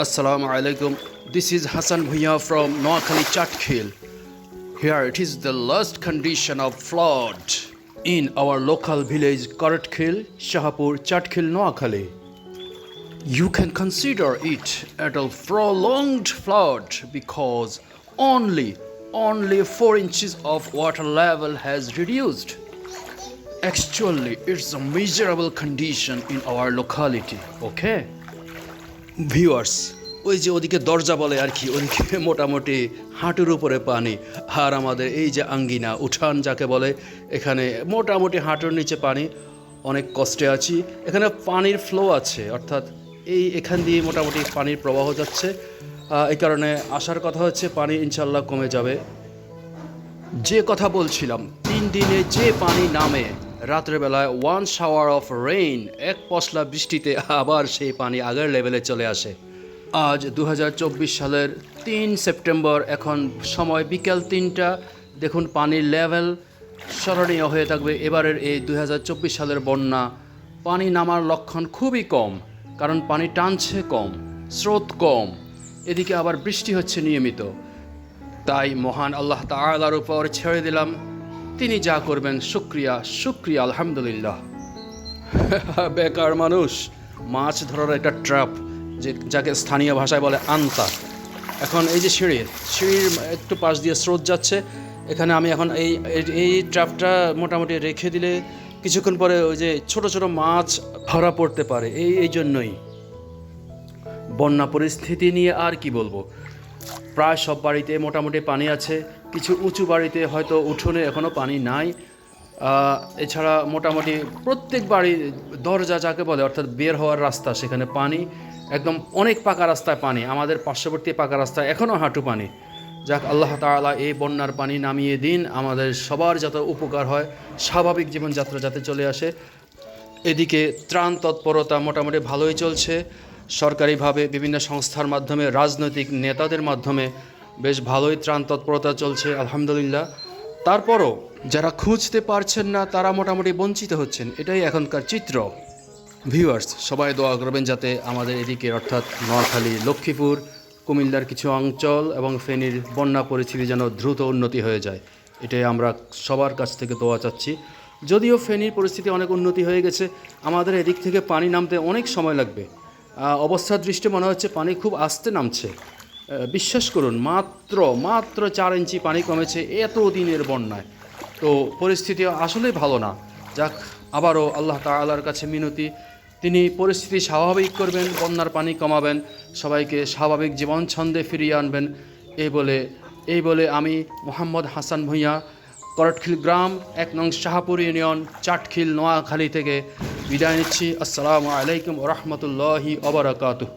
Assalamu alaikum. This is Hassan Bhuiya from Noakhali Chatkhil. Here it is the last condition of flood in our local village Karatkhil, Shahapur, Chatkhil, Noakhali. You can consider it as a prolonged flood because only 4 inches of water level has reduced. Actually, it's a miserable condition in our locality, okay? Viewers, ওই যে ওদিকে দরজা বলে আর কি, ওদিকে মোটামুটি হাঁটুর উপরে পানি, আর আমাদের এই যে আঙ্গিনা উঠান যাকে বলে, এখানে মোটামুটি হাঁটুর নিচে পানি। অনেক কষ্টে আছি। এখানে পানির ফ্লো আছে, অর্থাৎ এখান দিয়ে মোটামুটি পানির প্রবাহ যাচ্ছে। এই কারণে আসার কথা হচ্ছে পানি ইনশাল্লাহ কমে যাবে। যে কথা বলছিলাম, 3 দিনে যে পানি নামে, রাত্রেবেলায় 1 শাওয়ার অফ রেইন, এক পশলা বৃষ্টিতে আবার সেই পানি আগের লেভেলে চলে আসে। আজ 2024 সালের 3 সেপ্টেম্বর, এখন সময় বিকেল 3টা। দেখুন পানির লেভেল স্মরণীয় হয়ে থাকবে। এবারের এই 2024 সালের বন্যা পানি নামার লক্ষণ খুবই কম, কারণ পানি টানছে কম, স্রোত কম, এদিকে আবার বৃষ্টি হচ্ছে নিয়মিত। তাই মহান আল্লাহ তাআলার উপর ছেড়ে দিলাম, তিনি যা করবেন শুকরিয়া আলহামদুলিল্লাহ। বেকার মানুষ, মাছ ধরার একটা ট্র্যাপ, যাকে স্থানীয় ভাষায় বলে আন্তা। এখন এই যে সিঁড়ির একটু পাশ দিয়ে স্রোত যাচ্ছে, এখানে আমি এখন এই ট্র্যাপটা মোটামুটি রেখে দিলে কিছুক্ষণ পরে ওই যে ছোট ছোট মাছ ধরা পড়তে পারে। এই জন্যই বন্যা পরিস্থিতি নিয়ে আর কি বলবো, প্রায় সব বাড়িতে মোটামুটি পানি আছে। কিছু উঁচু বাড়িতে হয়তো উঠোনে এখনও পানি নাই। এছাড়া মোটামুটি প্রত্যেক বাড়ি দরজা যাকে বলে, অর্থাৎ বের হওয়ার রাস্তা, সেখানে পানি একদম, অনেক পাকা রাস্তায় পানি। আমাদের পার্শ্ববর্তী পাকা রাস্তায় এখনও হাঁটু পানি। যাক, আল্লাহ তাআলা এই বন্যার পানি নামিয়ে দিন, আমাদের সবার যাতে উপকার হয়, স্বাভাবিক জীবনযাত্রা যাতে চলে আসে। এদিকে ত্রাণ তৎপরতা মোটামুটি ভালোই চলছে। সরকারিভাবে বিভিন্ন সংস্থার মাধ্যমে, রাজনৈতিক নেতাদের মাধ্যমে বেশ ভালোই ত্রাণ তৎপরতা চলছে আলহামদুলিল্লাহ। তারপরও যারা খুঁজতে পারছেন না, তারা মোটামুটি বঞ্চিত হচ্ছেন, এটাই এখনকার চিত্র। ভিউয়ার্স, সবাই দোয়া করবেন যাতে আমাদের এদিকে, অর্থাৎ নোয়াখালী, লক্ষ্মীপুর, কুমিল্লার কিছু অঞ্চল এবং ফেনীর বন্যা পরিস্থিতি যেন দ্রুত উন্নতি হয়ে যায়, এটাই আমরা সবার কাছ থেকে দোয়া চাচ্ছি। যদিও ফেনীর পরিস্থিতি অনেক উন্নতি হয়ে গেছে, আমাদের এদিক থেকে পানি নামতে অনেক সময় লাগবে। অবস্থার দৃষ্টি মনে হচ্ছে পানি খুব আস্তে নামছে। বিশ্বাস করুন, মাত্র 4 ইঞ্চি পানি কমেছে এত দিনের বন্যায়। তো পরিস্থিতি আসলেই ভালো না। যাক, আবারও আল্লাহ তাআলার কাছে মিনতি, তিনি পরিস্থিতি স্বাভাবিক করবেন, বন্যার পানি কমাবেন, সবাইকে স্বাভাবিক জীবন ছন্দে ফিরিয়ে আনবেন। এই বলে আমি মোহাম্মদ হাসান ভূঁইয়া, করটখিল গ্রাম, 1 নং শাহপুর ইউনিয়ন, চাটখিল, নোয়াখালী থেকে বিদায় নিচ্ছি। আসসালামু আলাইকুম ওয়া রাহমাতুল্লাহি ওয়া বারাকাতুহু।